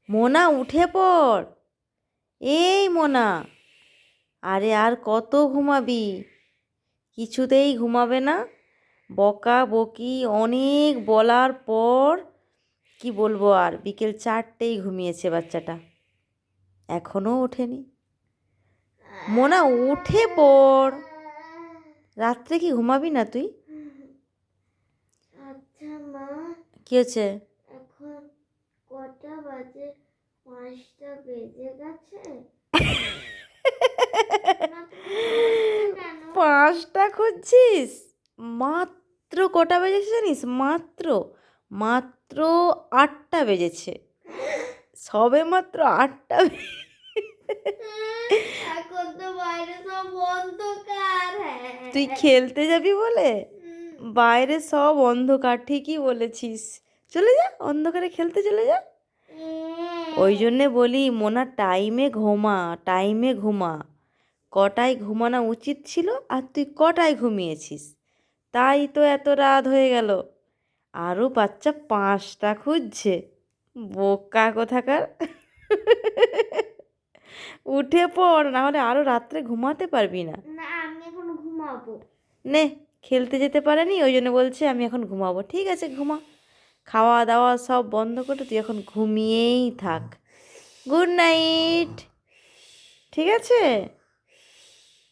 মোনা উঠে পড়। এই মোনা, আরে আর কত ঘুমাবি? কিছুতেই ঘুমাবে না। বকা বকি অনেক বলার পর কি বলবো আর, বিকেল 4টেই ঘুমিয়েছে বাচ্চাটা, এখনও ওঠেনি। মোনা উঠে পড়, রাত্রে কি ঘুমাবি না তুই? আচ্ছা মা, কি হয়েছে? এখন কটা বাজে? 5টা বেজে গেছে। 5টা খুঁজছিস? মাত্র কটা বেজেছে জানিস? মাত্র মাত্র 8টা বেজেছে, সবে মাত্র 8টা। এখন তো বাইরে সব অন্ধকার। তুই খেলতে যাবি বলে বাইরে সব অন্ধকার, ঠিকই বলেছিস। চলে যা, অন্ধকারে খেলতে চলে যা। ওই জন্যে বলি মোনা, টাইমে ঘুমা, টাইমে ঘুমা। কটায় ঘুমানো উচিত ছিল আর তুই কটায় ঘুমিয়েছিস? তাই তো এত রাত হয়ে গেল। আরও বাচ্চা 5টা খুঁজছে, বোকা কোথাকার। উঠে পড়, না হলে আরও রাত্রে ঘুমাতে পারবি না। না, আমি এখন ঘুমাবো। নে, খেলতে যেতে পারেনি ওই জন্য বলছে আমি এখন ঘুমাবো। ঠিক আছে, ঘুমা। খাওয়া দাওয়া সব বন্ধ করে তুই এখন ঘুমিয়েই থাক। Good night. ঠিক আছে।